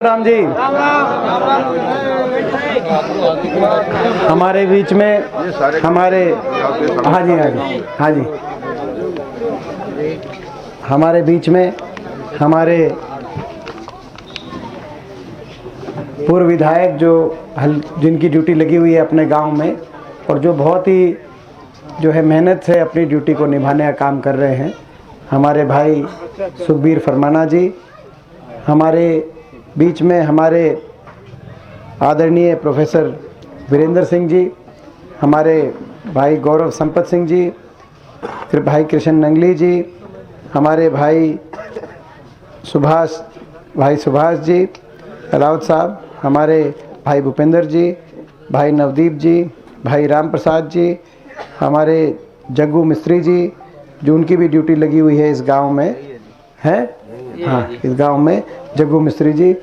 राम जी, हमारे बीच में हमारे हाँ जी हमारे बीच में हमारे पूर्व विधायक जिनकी ड्यूटी लगी हुई है अपने गांव में और जो बहुत ही मेहनत से अपनी ड्यूटी को निभाने का काम कर रहे हैं, हमारे भाई सुखबीर फरमाना जी। हमारे बीच में हमारे आदरणीय प्रोफेसर वीरेंद्र सिंह जी, हमारे भाई गौरव संपत सिंह जी, फिर भाई कृष्ण नंगली जी, हमारे भाई सुभाष जी राउत साहब, हमारे भाई भूपेंद्र जी, भाई नवदीप जी, भाई राम प्रसाद जी, हमारे जग्गू मिस्त्री जी, जो उनकी भी ड्यूटी लगी हुई है इस गांव में है। हाँ, इस गांव में जग्गू मिस्त्री जी,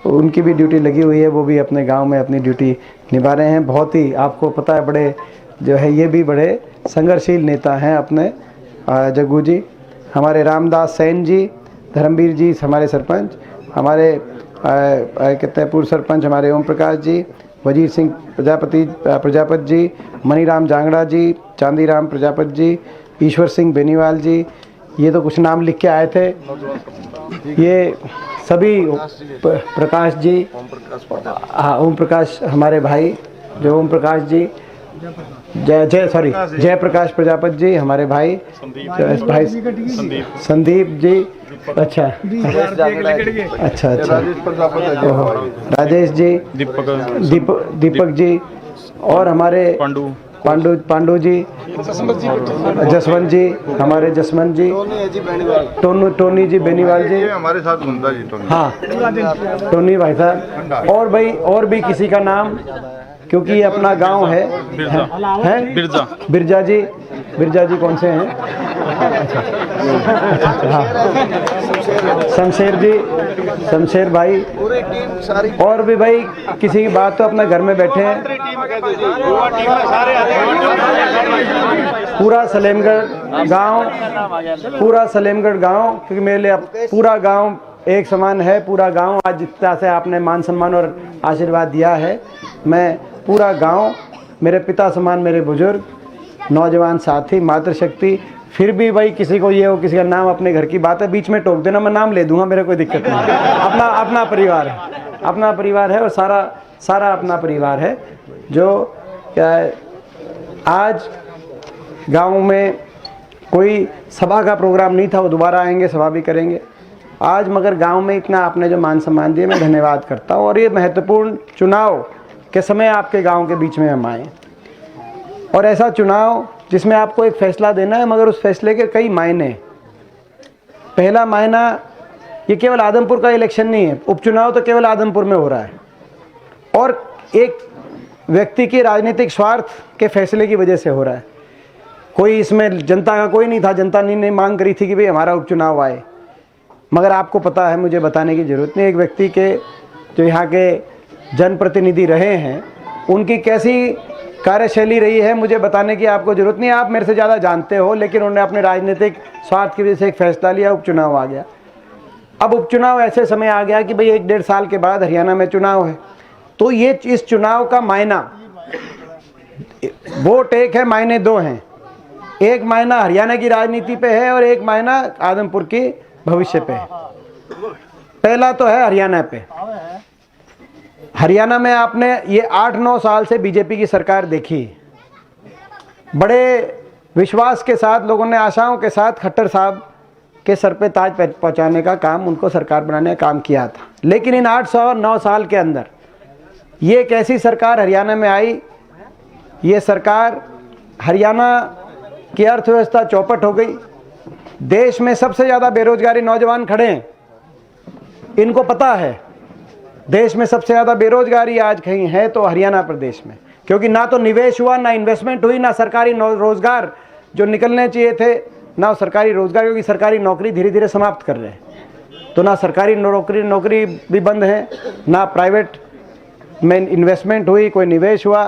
उनकी भी ड्यूटी लगी हुई है, वो भी अपने गांव में अपनी ड्यूटी निभा रहे हैं। बहुत ही आपको पता है, बड़े ये भी बड़े संघर्षशील नेता हैं अपने जग्गू जी। हमारे रामदास सैन जी, धर्मवीर जी हमारे सरपंच, हमारे कहते हैं पूर्व सरपंच हमारे ओम प्रकाश जी, वजीर सिंह प्रजापत जी, मनीराम जांगड़ा जी, चांदीराम प्रजापत जी, ईश्वर सिंह बेनीवाल जी, ये तो कुछ नाम लिख के आए थे। ये सभी प्रकाश जी, हाँ ओम प्रकाश हमारे भाई जो ओम प्रकाश जी, जय प्रकाश प्रजापत जी हमारे भाई, संदीप जी, अच्छा, राजेश जी, दीपक जी, और हमारे पांडू जी, जसवंत जी, हमारे जसवंत जी, टोनी जी बेनीवाल जी, हमारे साथ घूमता जी टोनी। हाँ टोनी भाई साहब, और भाई और भी किसी का नाम, क्योंकि ये अपना गांव है बिरजा जी कौन से हैं? हाँ शमशेर भाई, और भी भाई किसी की बात तो अपने घर में बैठे हैं। पूरा सलेमगढ़ गांव, क्योंकि मेरे लिए पूरा गांव एक समान है। पूरा गांव आज जितना से आपने मान सम्मान और आशीर्वाद दिया है, मैं पूरा गांव, मेरे पिता समान मेरे बुजुर्ग, नौजवान साथी, मातृशक्ति, फिर भी भाई किसी को ये हो, किसी का नाम अपने घर की बात है बीच में टोक देना, मैं नाम ले दूंगा, मेरे कोई दिक्कत नहीं है। अपना परिवार है और सारा अपना परिवार है। जो क्या है, आज गांव में कोई सभा का प्रोग्राम नहीं था, वो दोबारा आएंगे, सभा भी करेंगे आज, मगर गांव में इतना आपने जो मान सम्मान दिए, मैं धन्यवाद करता हूँ। और ये महत्वपूर्ण चुनाव के समय आपके गांव के बीच में हम आए, और ऐसा चुनाव जिसमें आपको एक फैसला देना है, मगर उस फैसले के कई मायने। पहला मायना, ये केवल आदमपुर का इलेक्शन नहीं है, उपचुनाव तो केवल आदमपुर में हो रहा है, और एक व्यक्ति के राजनीतिक स्वार्थ के फैसले की वजह से हो रहा है। कोई इसमें जनता का कोई नहीं था, जनता ने मांग करी थी कि भाई हमारा उपचुनाव आए, मगर आपको पता है, मुझे बताने की जरूरत नहीं, एक व्यक्ति के जो यहाँ के जनप्रतिनिधि रहे हैं, उनकी कैसी कार्यशैली रही है, मुझे बताने की आपको जरूरत नहीं, आप मेरे से ज़्यादा जानते हो। लेकिन उन्होंने अपने राजनीतिक स्वार्थ की वजह से एक फैसला लिया, उपचुनाव आ गया। अब उपचुनाव ऐसे समय आ गया कि भाई 1-1.5 साल के बाद हरियाणा में चुनाव है, तो ये इस चुनाव का मायना, वोट एक है, मायने दो हैं। एक मायना हरियाणा की राजनीति पे है और एक मायना आदमपुर के भविष्य पे है। पहला तो है हरियाणा पे। हरियाणा में आपने ये 8-9 साल से बीजेपी की सरकार देखी, बड़े विश्वास के साथ लोगों ने आशाओं के साथ खट्टर साहब के सर पे ताज पहुंचाने का काम, उनको सरकार बनाने का काम किया था। लेकिन इन 8-9 साल के अंदर ये एक ऐसी सरकार हरियाणा में आई, ये सरकार हरियाणा की अर्थव्यवस्था चौपट हो गई। देश में सबसे ज़्यादा बेरोजगारी नौजवान खड़े हैं, इनको पता है देश में सबसे ज़्यादा बेरोजगारी आज कहीं है तो हरियाणा प्रदेश में, क्योंकि ना तो निवेश हुआ, ना इन्वेस्टमेंट हुई, ना सरकारी रोजगार जो निकलने चाहिए थे, ना सरकारी रोजगार, क्योंकि सरकारी नौकरी धीरे धीरे समाप्त कर रहे हैं, तो ना सरकारी नौकरी भी बंद है, ना प्राइवेट में इन्वेस्टमेंट हुई, कोई निवेश हुआ।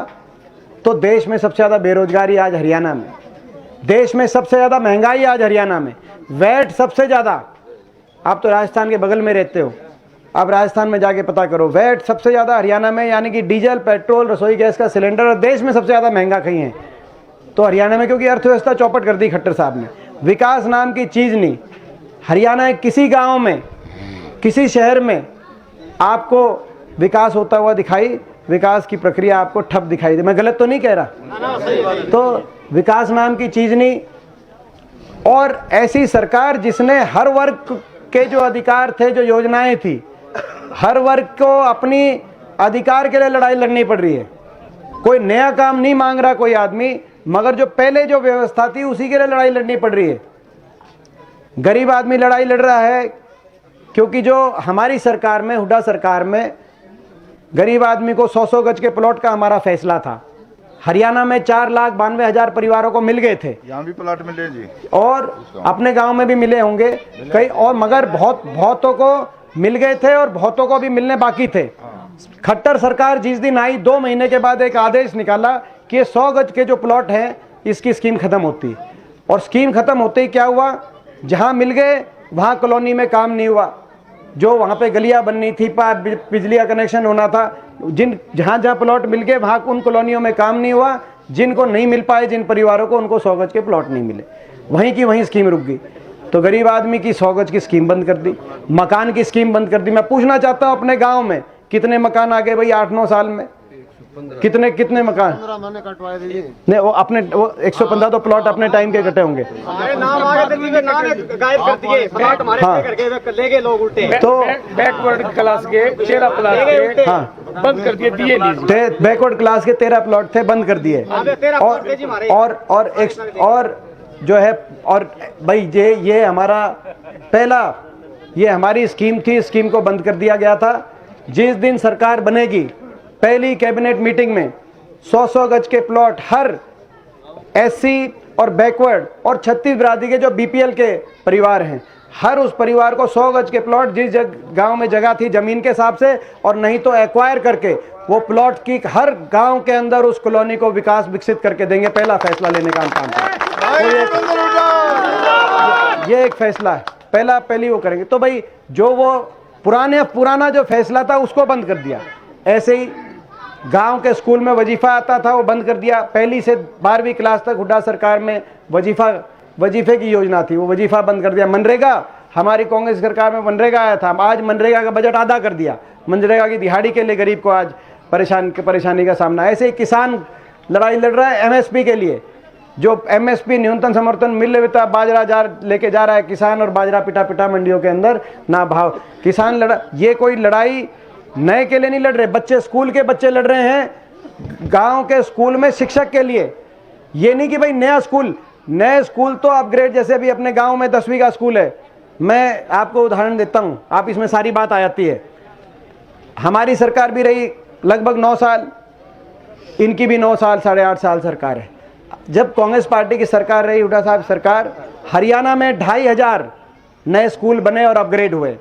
तो देश में सबसे ज़्यादा बेरोजगारी आज हरियाणा में, देश में सबसे ज़्यादा महंगाई आज हरियाणा में, वैट सबसे ज़्यादा, आप तो राजस्थान के बगल में रहते हो, आप राजस्थान में जाके पता करो, वैट सबसे ज़्यादा हरियाणा में, यानी कि डीजल, पेट्रोल, रसोई गैस का सिलेंडर और देश में सबसे ज़्यादा महंगा कहीं है तो हरियाणा में, क्योंकि अर्थव्यवस्था चौपट कर दी खट्टर साहब ने। विकास नाम की चीज़ नहीं। हरियाणा किसी गांव में, किसी शहर में आपको विकास होता हुआ दिखाई, विकास की प्रक्रिया आपको ठप दिखाई दे, मैं गलत तो नहीं कह रहा। तो विकास नाम की चीज़ नहीं। और ऐसी सरकार जिसने हर वर्ग के जो अधिकार थे, जो योजनाएं थी, हर वर्ग को अपनी अधिकार के लिए लड़ाई लड़नी पड़ रही है। कोई नया काम नहीं मांग रहा कोई आदमी, मगर जो पहले जो व्यवस्था थी उसी के लिए लड़ाई लड़नी पड़ रही है। गरीब आदमी लड़ाई लड़ रहा है क्योंकि जो हमारी सरकार में, हुड्डा सरकार में, गरीब आदमी को 100-100 गज के प्लॉट का हमारा फैसला था। हरियाणा में 4,92,000 परिवारों को मिल गए थे। यहाँ भी प्लॉट मिले जी, और अपने गांव में भी मिले होंगे कई, और मगर बहुतों को मिल गए थे और बहुतों को भी मिलने बाकी थे। खट्टर सरकार जिस दिन आई, 2 महीने के बाद एक आदेश निकाला कि 100 गज के जो प्लॉट हैं इसकी स्कीम खत्म होती। और स्कीम खत्म होते ही क्या हुआ, जहां मिल गए वहां कॉलोनी में काम नहीं हुआ। जो वहां पे गलियां बननी थी, बिजली का कनेक्शन होना था, जहां जहां प्लॉट मिल गए वहां उन कॉलोनियों में काम नहीं हुआ। जिनको नहीं मिल पाए, जिन परिवारों को, उनको 100 गज के प्लॉट नहीं मिले, वहीं की वहीं स्कीम रुक गई। तो गरीब आदमी की 100 गज की स्कीम बंद कर दी, मकान की स्कीम बंद कर दी। मैं पूछना चाहता हूँ अपने गाँव में कितने मकान आ गए भाई 8-9 साल में? कितने मकान? नहीं, वो अपने वो 115 तो प्लॉट अपने टाइम के कटे होंगे। तो बैकवर्ड क्लास के 13 प्लॉट के बंद कर दिए, बैकवर्ड क्लास के 13 प्लॉट थे, बंद कर दिए। और जो है, और भाई ये हमारा पहला, ये हमारी स्कीम थी, स्कीम को बंद कर दिया गया था। जिस दिन सरकार बनेगी, पहली कैबिनेट मीटिंग में 100-100 गज के प्लॉट हर एससी और बैकवर्ड और छत्तीस बिरादरी के जो बीपीएल के परिवार हैं, हर उस परिवार को 100 गज के प्लॉट जिस गांव में जगह थी जमीन के हिसाब से, और नहीं तो एक्वायर करके वो प्लॉट की हर गांव के अंदर उस कॉलोनी को विकास विकसित करके देंगे। पहला फैसला लेने का काम ये एक फैसला है, पहली वो करेंगे। तो भाई जो वो पुराना जो फैसला था उसको बंद कर दिया। ऐसे ही गांव के स्कूल में वजीफा आता था, वो बंद कर दिया। 1ली से 12वीं क्लास तक हुड्डा सरकार में वजीफे की योजना थी, वो वजीफा बंद कर दिया। मनरेगा, हमारी कांग्रेस सरकार में मनरेगा आया था, आज मनरेगा का बजट आधा कर दिया। मनरेगा की दिहाड़ी के लिए गरीब को आज परेशानी का सामना। ऐसे ही किसान लड़ाई लड़ रहा है एमएसपी के लिए। जो एमएसपी न्यूनतम समर्थन मूल्य बाजरा लेके जा रहा है किसान, और बाजरा पिटा मंडियों के अंदर ना भाव। किसान ये कोई लड़ाई नए के लिए नहीं लड़ रहे, बच्चे, स्कूल के बच्चे लड़ रहे हैं गांव के स्कूल में शिक्षक के लिए। ये नहीं कि भाई नए स्कूल तो अपग्रेड, जैसे अभी अपने गांव में 10वीं का स्कूल है। मैं आपको उदाहरण देता हूं, आप इसमें सारी बात आ जाती है। हमारी सरकार भी रही लगभग 9 साल, इनकी भी 9 साल 8.5 साल सरकार है। जब कांग्रेस पार्टी की सरकार रही, हुड्डा साहब सरकार, हरियाणा में 2,500 नए स्कूल बने और अपग्रेड हुए,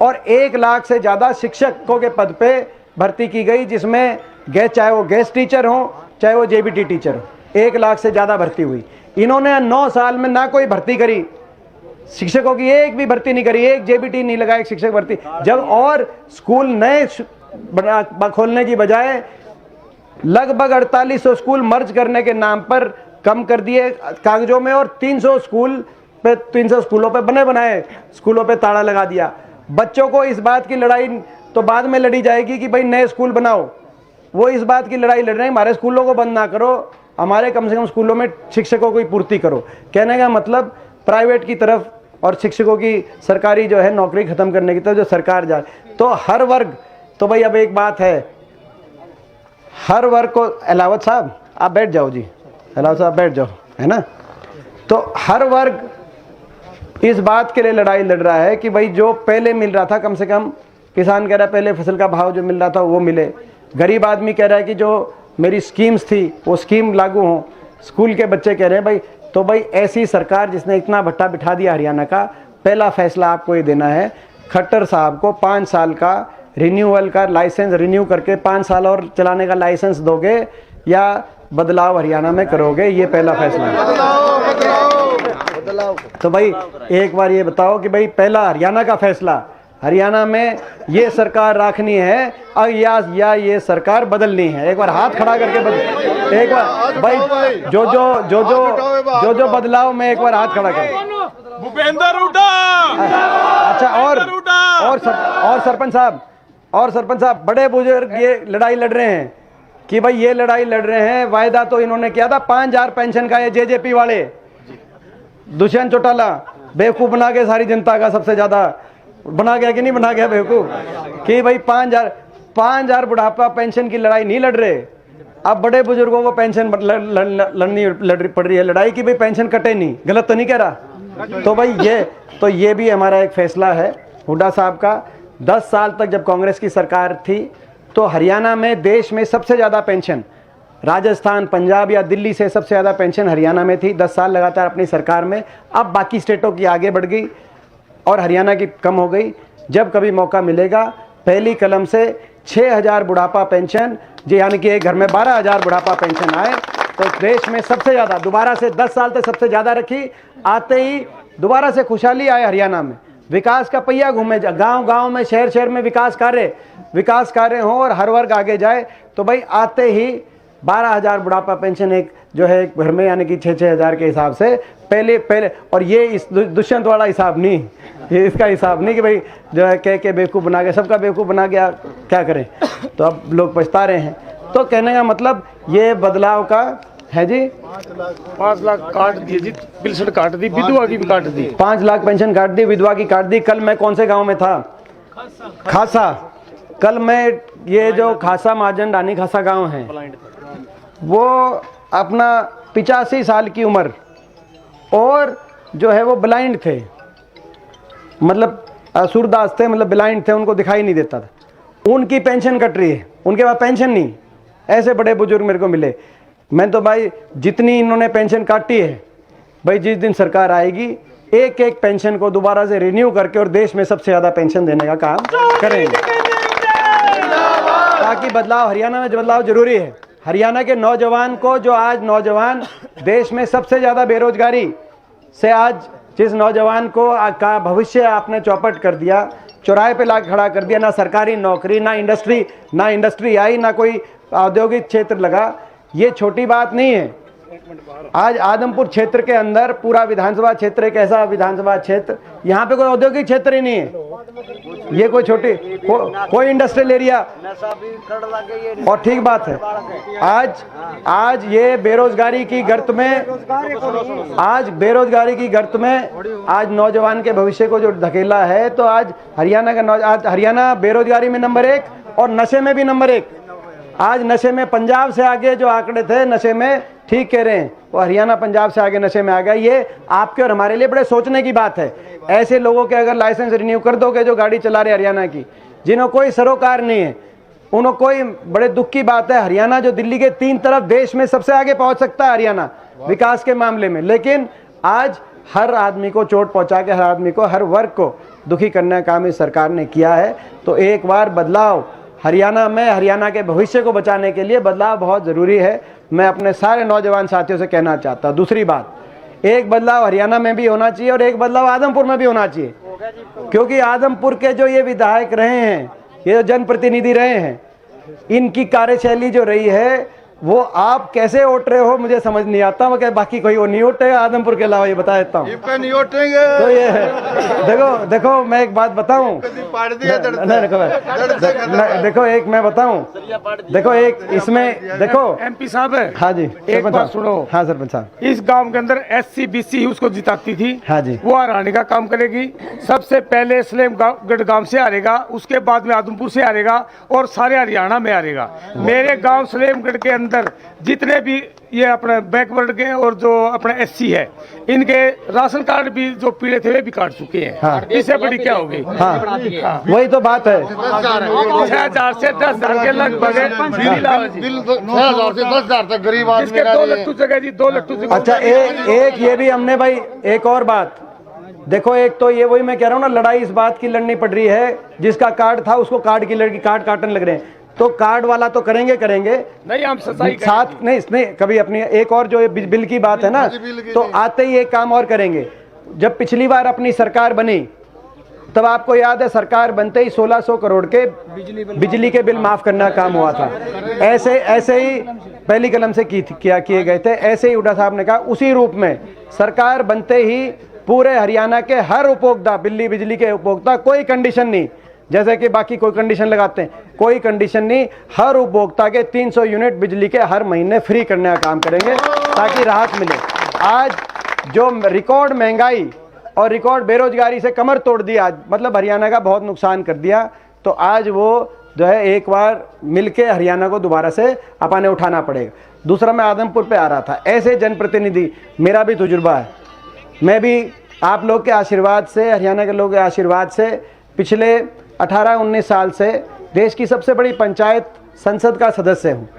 और 1 लाख से ज़्यादा शिक्षकों के पद पे भर्ती की गई, जिसमें चाहे वो गेस्ट टीचर हो, चाहे वो जेबीटी टीचर हो। 1 लाख से ज़्यादा भर्ती हुई। इन्होंने 9 साल में ना कोई भर्ती करी, शिक्षकों की एक भी भर्ती नहीं करी, एक जेबीटी नहीं लगाई शिक्षक भर्ती। जब और स्कूल नए खोलने की बजाय लगभग 4800 स्कूल मर्ज करने के नाम पर कम कर दिए कागजों में, और 300 स्कूलों पे बनाए स्कूलों पे ताला लगा दिया। बच्चों को इस बात की लड़ाई तो बाद में लड़ी जाएगी कि भाई नए स्कूल बनाओ, वो इस बात की लड़ाई लड़ रहे हैं हमारे स्कूलों को बंद ना करो, हमारे कम से कम स्कूलों में शिक्षकों की पूर्ति करो। कहने का मतलब प्राइवेट की तरफ और शिक्षकों की सरकारी जो है नौकरी खत्म करने की तरफ जो सरकार जाए, तो हर वर्ग, तो भाई अब एक बात है, हर वर्ग को, अलावत साहब आप बैठ जाओ जी, अलावत साहब बैठ जाओ, है ना। तो हर वर्ग इस बात के लिए लड़ाई लड़ रहा है कि भाई जो पहले मिल रहा था, कम से कम किसान कह रहा है पहले फसल का भाव जो मिल रहा था वो मिले। गरीब आदमी कह रहा है कि जो मेरी स्कीम्स थी वो स्कीम लागू हो। स्कूल के बच्चे कह रहे हैं भाई। तो भाई ऐसी सरकार जिसने इतना भट्टा बिठा दिया हरियाणा का, पहला फैसला आपको ये देना है, खट्टर साहब को 5 साल का रिन्यूअल का लाइसेंस रिन्यू करके 5 साल और चलाने का लाइसेंस दोगे या बदलाव हरियाणा में करोगे, ये पहला फैसला है। तो भाई एक बार ये बताओ कि भाई पहला हरियाणा का फैसला हरियाणा में ये सरकार रखनी है और या ये सरकार बदलनी है। एक बार हाथ खड़ा करके बदल, एक बार भाई जो बदलाव में एक बार हाथ खड़ा कर। भूपेंद्र हुड्डा। अच्छा, और सरपंच साहब बड़े बुजुर्ग ये लड़ाई लड़ रहे हैं कि भाई ये लड़ाई लड़ रहे हैं, वायदा तो इन्होंने किया था 5,000 पेंशन का, ये जेजेपी वाले दुष्यंत चौटाला बेवकूफ बना के सारी जनता का सबसे ज्यादा बना गया कि नहीं बना गया बेवकूफ कि भाई 5,000 बुढ़ापा पेंशन की लड़ाई नहीं लड़ रहे। अब बड़े बुजुर्गों को पेंशन लड़नी पड़ रही है लड़ाई कि भाई पेंशन कटे नहीं। गलत तो नहीं कह रहा? तो भाई ये भी हमारा एक फैसला है हुड्डा साहब का। 10 साल तक जब कांग्रेस की सरकार थी तो हरियाणा में देश में सबसे ज़्यादा पेंशन, राजस्थान, पंजाब या दिल्ली से सबसे ज़्यादा पेंशन हरियाणा में थी 10 साल लगातार अपनी सरकार में। अब बाकी स्टेटों की आगे बढ़ गई और हरियाणा की कम हो गई। जब कभी मौका मिलेगा पहली कलम से 6,000 बुढ़ापा पेंशन, यानी कि एक घर में 12,000 बुढ़ापा पेंशन आए तो देश में सबसे ज़्यादा दोबारा से 10 साल तक सबसे ज़्यादा रखी। आते ही दोबारा से खुशहाली आए हरियाणा में, विकास का पहिया घूमे, गांव-गांव में, शहर में विकास कार्य हों और हर वर्ग आगे जाए। तो भाई आते ही 12,000 बुढ़ापा पेंशन एक जो है एक घर में, यानी कि 6,000 के हिसाब से पहले और ये इस दुष्यंत वाला हिसाब नहीं, ये इसका हिसाब नहीं कि भाई जो है कह के बेवकूफ़ बना गया, सबका बेवकूफ़ बना गया, क्या करें। तो अब लोग पछता रहे हैं। तो कहने का मतलब ये बदलाव का है जी। 5 लाख काट दी जी, पेंशन काट दी, विधवा की भी काट दी। 5 लाख पेंशन काट दी, विधवा की काट दी। कल मैं कौन से गांव में था? खासा। कल मैं ये जो खासा महाजन डानी खासा गांव है, वो अपना 85 साल की उम्र और जो है वो ब्लाइंड थे, मतलब सूरदास थे, मतलब ब्लाइंड थे, उनको दिखाई नहीं देता था। उनकी पेंशन कट रही है, उनके पास पेंशन नहीं। ऐसे बड़े बुजुर्ग मेरे को मिले। मैं तो भाई जितनी इन्होंने पेंशन काटी है, भाई जिस दिन सरकार आएगी एक एक पेंशन को दोबारा से रिन्यू करके और देश में सबसे ज़्यादा पेंशन देने का काम करेंगे, ताकि बदलाव, हरियाणा में बदलाव जरूरी है। हरियाणा के नौजवान को, जो आज नौजवान देश में सबसे ज़्यादा बेरोजगारी से, आज जिस नौजवान को का भविष्य आपने चौपट कर दिया, चौराहे पे ला खड़ा कर दिया, ना सरकारी नौकरी, ना इंडस्ट्री आई, ना कोई औद्योगिक क्षेत्र लगा। ये छोटी बात नहीं है। आज आदमपुर क्षेत्र के अंदर पूरा विधानसभा क्षेत्र एक ऐसा विधानसभा क्षेत्र, यहाँ पे कोई औद्योगिक क्षेत्र ही नहीं है। ये कोई छोटी कोई इंडस्ट्रियल एरिया, और ठीक बात है। आज ये बेरोजगारी की गर्त में, आज नौजवान के भविष्य को जो धकेला है, तो आज हरियाणा बेरोजगारी में नंबर 1 और नशे में भी नंबर 1। आज नशे में पंजाब से आगे जो आंकड़े थे नशे में, ठीक कह रहे हैं, वो हरियाणा पंजाब से आगे नशे में आ गया। ये आपके और हमारे लिए बड़े सोचने की बात है। ऐसे लोगों के अगर लाइसेंस रिन्यू कर दोगे जो गाड़ी चला रहे हरियाणा की, जिन्हों कोई सरोकार नहीं है, उन्हों कोई, बड़े दुख की बात है। हरियाणा जो दिल्ली के 3 तरफ देश में सबसे आगे पहुंच सकता है हरियाणा विकास के मामले में, लेकिन आज हर आदमी को चोट पहुंचा के, हर वर्ग को दुखी करने का काम इस सरकार ने किया है। तो एक बार बदलाव हरियाणा में, हरियाणा के भविष्य को बचाने के लिए बदलाव बहुत ज़रूरी है। मैं अपने सारे नौजवान साथियों से कहना चाहता हूँ। दूसरी बात, एक बदलाव हरियाणा में भी होना चाहिए और एक बदलाव आदमपुर में भी होना चाहिए, क्योंकि आदमपुर के जो ये विधायक रहे हैं, ये जो जनप्रतिनिधि रहे हैं, इनकी कार्यशैली जो रही है, वो आप कैसे ओट रहे हो मुझे समझ नहीं आता। वो क्या बाकी कोई वो नहीं ओटेगा आदमपुर के अलावा, ये बता देता हूँ। नहीं ओटेंगे तो ये है। देखो मैं एक बात बताऊं, देखो एक मैं बताऊं, देखो एक इसमें देखो MP साहब है। हाँ जी, एक बात सुनो। हाँ सरपंच साहब, इस गांव के अंदर SC BC उसको जिताती थी। हाँ जी, वो हराने का काम करेगी। सबसे पहले सलेमगढ़ गांव से हारेगा, उसके बाद में आदमपुर से हारेगा और सारे हरियाणा में हारेगा। मेरे गांव सलेमगढ़ के अंदर जितने भी ये अपने बैकवर्ड के और जो अपने SC है, इनके राशन कार्ड भी जो पीड़े थे वे भी काट चुके हैं। हाँ। इससे बड़ी क्या होगी? हाँ, वही तो बात है। 6,000 से 10,000 के लगभग 6,000 से 10,000 तक गरीब आदमी इसके 2 लट्टू जगह जी, 2 लट्टू जगह। अच्छा, एक ये भी हमने भाई, एक और बात देखो, एक तो ये वही मैं कह रहा हूँ ना, लड़ाई इस बात की लड़नी पड़ रही है, जिसका कार्ड था उसको कार्ड की लड़की कार्ड काटने लग रहे हैं। तो कार्ड वाला तो करेंगे नहीं, हम साथ नहीं कभी अपनी एक और जो बिल की बात है ना, तो आते ही एक काम और करेंगे। जब पिछली बार अपनी सरकार बनी तब आपको याद है सरकार बनते ही 1600 करोड़ के बिजली के बिल माफ करना काम हुआ था। ऐसे ही पहली कलम से किए गए थे। ऐसे ही हुड्डा साहब ने कहा उसी रूप में सरकार बनते ही पूरे हरियाणा के हर उपभोक्ता, बिजली के उपभोक्ता, कोई कंडीशन नहीं, जैसे कि बाकी कोई कंडीशन लगाते हैं, कोई कंडीशन नहीं, हर उपभोक्ता के 300 यूनिट बिजली के हर महीने फ्री करने का काम करेंगे ताकि राहत मिले। आज जो रिकॉर्ड महंगाई और रिकॉर्ड बेरोजगारी से कमर तोड़ दिया, आज मतलब हरियाणा का बहुत नुकसान कर दिया, तो आज वो जो है एक बार मिलके हरियाणा को दोबारा से अपने उठाना पड़ेगा। दूसरा, मैं आदमपुर पे आ रहा था, ऐसे जनप्रतिनिधि, मेरा भी तजुर्बा है, मैं भी आप लोग के आशीर्वाद से, हरियाणा के लोगों के आशीर्वाद से पिछले 18-19 साल से देश की सबसे बड़ी पंचायत संसद का सदस्य हूँ।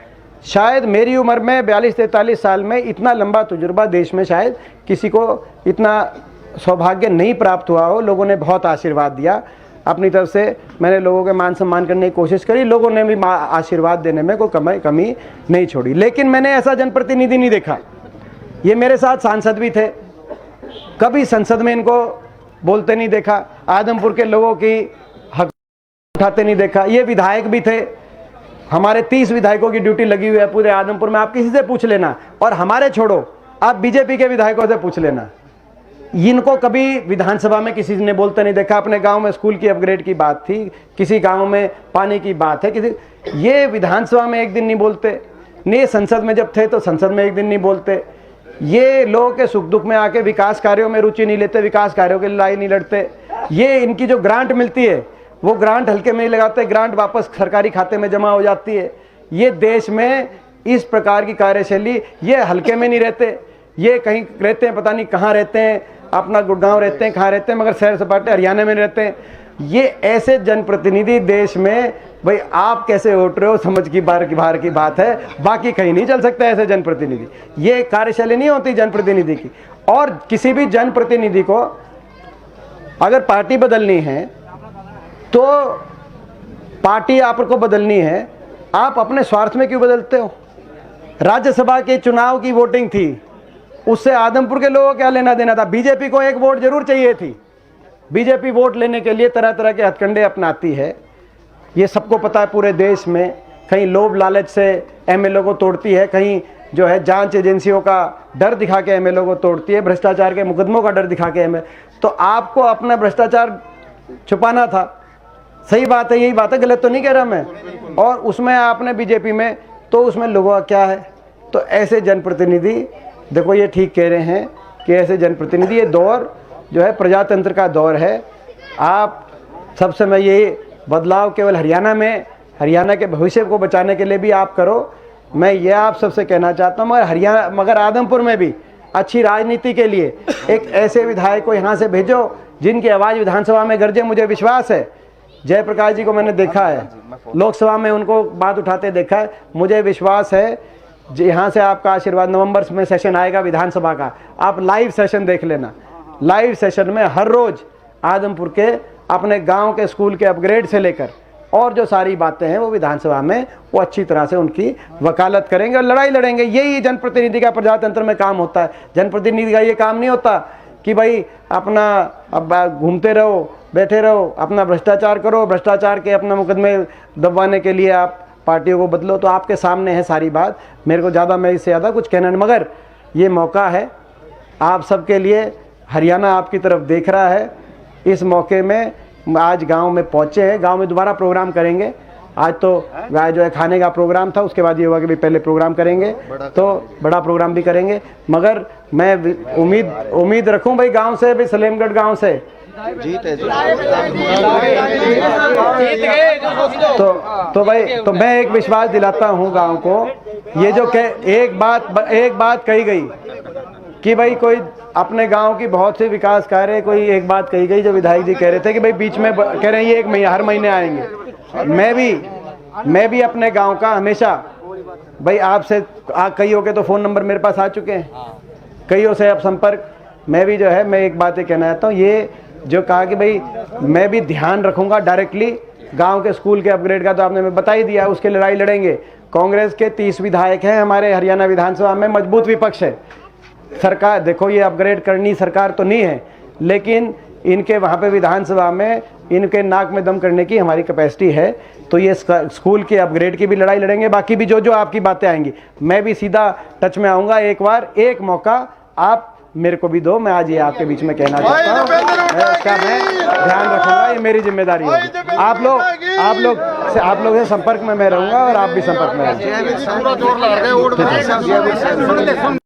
शायद मेरी उम्र में 42-43 साल में इतना लंबा तजुर्बा देश में शायद किसी को इतना सौभाग्य नहीं प्राप्त हुआ हो। लोगों ने बहुत आशीर्वाद दिया, अपनी तरफ से मैंने लोगों के मान सम्मान करने की कोशिश करी, लोगों ने भी आशीर्वाद देने में कोई कमी नहीं छोड़ी। लेकिन मैंने ऐसा जनप्रतिनिधि नहीं देखा। ये मेरे साथ सांसद भी थे, कभी संसद में इनको बोलते नहीं देखा, आदमपुर के लोगों की हक उठाते नहीं देखा। ये विधायक भी थे, हमारे 30 विधायकों की ड्यूटी लगी हुई है पूरे आदमपुर में, आप किसी से पूछ लेना, और हमारे छोड़ो, आप बीजेपी के विधायकों से पूछ लेना, इनको कभी विधानसभा में किसी ने बोलते नहीं देखा। अपने गांव में स्कूल की अपग्रेड की बात थी, किसी गांव में पानी की बात है, ये विधानसभा में एक दिन नहीं बोलते, नहीं संसद में जब थे तो संसद में एक दिन नहीं बोलते। ये लोगों के सुख दुख में आके विकास कार्यों में रुचि नहीं लेते, विकास कार्यों के लिए लड़ाई नहीं लड़ते। ये इनकी जो ग्रांट मिलती है वो ग्रांट हल्के में नहीं लगाते, ग्रांट वापस सरकारी खाते में जमा हो जाती है। ये देश में इस प्रकार की कार्यशैली, ये हल्के में नहीं रहते, ये कहीं रहते हैं, पता नहीं कहाँ रहते हैं, अपना गुड़गांव रहते हैं, कहाँ रहते हैं, मगर सैर सपाटे हरियाणा में रहते हैं। ये ऐसे जनप्रतिनिधि देश में, भाई आप कैसे उठ रहे हो समझ की बाहर की बात है, बाकी कहीं नहीं चल सकता ऐसे जनप्रतिनिधि। ये कार्यशैली नहीं होती जनप्रतिनिधि की। और किसी भी जनप्रतिनिधि को अगर पार्टी बदलनी है तो पार्टी आपको बदलनी है, आप अपने स्वार्थ में क्यों बदलते हो? राज्यसभा के चुनाव की वोटिंग थी, उससे आदमपुर के लोगों को क्या लेना देना था? बीजेपी को एक वोट जरूर चाहिए थी। बीजेपी वोट लेने के लिए तरह तरह के हथकंडे अपनाती है, ये सबको पता है पूरे देश में। कहीं लोभ लालच से एमएलए को तोड़ती है, कहीं जो है जांच एजेंसियों का डर दिखा के एमएलए को तोड़ती है, भ्रष्टाचार के मुकदमों का डर दिखा के एमएलए। तो आपको अपना भ्रष्टाचार छुपाना था, सही बात है, यही बात है, गलत तो नहीं कह रहा मैं। और उसमें आपने बीजेपी में, तो उसमें लोगों का क्या है? तो ऐसे जनप्रतिनिधि, देखो ये ठीक कह रहे हैं कि ऐसे जनप्रतिनिधि, ये दौर जो है प्रजातंत्र का दौर है। आप सब समय ये बदलाव केवल हरियाणा में, हरियाणा के भविष्य को बचाने के लिए भी आप करो, मैं ये आप सबसे कहना चाहता हूँ। मगर आदमपुर में भी अच्छी राजनीति के लिए एक ऐसे विधायक को यहाँ से भेजो जिनकी आवाज़ विधानसभा में गरजे। मुझे विश्वास है, जयप्रकाश जी को मैंने देखा है, लोकसभा में उनको बात उठाते देखा है, मुझे विश्वास है यहाँ से आपका आशीर्वाद। नवंबर में सेशन आएगा विधानसभा का, आप लाइव सेशन देख लेना। लाइव सेशन में हर रोज आदमपुर के अपने गांव के स्कूल के अपग्रेड से लेकर और जो सारी बातें हैं वो विधानसभा में वो अच्छी तरह से उनकी वकालत करेंगे और लड़ाई लड़ेंगे। यही जनप्रतिनिधि का प्रजातंत्र में काम होता है। जनप्रतिनिधि का ये काम नहीं होता कि भाई अपना अब घूमते रहो, बैठे रहो, अपना भ्रष्टाचार करो, भ्रष्टाचार के अपना मुकदमे दबवाने के लिए आप पार्टियों को बदलो। तो आपके सामने है सारी बात, मेरे को ज़्यादा, मैं इससे ज़्यादा कुछ कहना नहीं। मगर ये मौका है आप सबके लिए, हरियाणा आपकी तरफ देख रहा है। इस मौके में आज गांव में पहुंचे हैं, गांव में दोबारा प्रोग्राम करेंगे। आज तो जो है खाने का प्रोग्राम था, उसके बाद ये हुआ कि भी पहले प्रोग्राम करेंगे, तो बड़ा प्रोग्राम भी करेंगे। मगर मैं उम्मीद रखूं भाई गांव से भी, सलेमगढ़ गांव से जीत है तो भाई, तो मैं एक विश्वास दिलाता हूं गांव को। ये जो एक बात कही गई कि भाई कोई अपने गांव की बहुत से विकास कार्य, कोई एक बात कही गई जो विधायक जी कह रहे थे कि भाई बीच में कह रहे हैं ये 1 महीने हर महीने आएंगे। मैं भी अपने गांव का हमेशा भाई आपसे कईयों के तो फ़ोन नंबर मेरे पास आ चुके हैं, कईयों से अब संपर्क। मैं भी जो है, मैं एक बात कहना चाहता हूँ, ये जो कहा कि भाई मैं भी ध्यान रखूँगा डायरेक्टली गांव के स्कूल के अपग्रेड का, तो आपने मैं बता ही दिया, उसके लड़ाई लड़ेंगे। कांग्रेस के 30 विधायक हैं हमारे हरियाणा विधानसभा में, मजबूत विपक्ष है। सरकार देखो, ये अपग्रेड करनी सरकार तो नहीं है, लेकिन इनके वहाँ पे विधानसभा में इनके नाक में दम करने की हमारी कैपेसिटी है। तो ये स्कूल के अपग्रेड की भी लड़ाई लड़ेंगे, बाकी भी जो जो आपकी बातें आएंगी मैं भी सीधा टच में आऊँगा। एक बार एक मौका आप मेरे को भी दो, मैं आज ये आपके बीच में कहना चाहता हूँ, इसका मैं ध्यान रखूंगा, ये मेरी जिम्मेदारी होगी। आप लोग से संपर्क में मैं रहूंगा और आप भी संपर्क में रहेंगे। पूरा जोर लगा रहे हैं,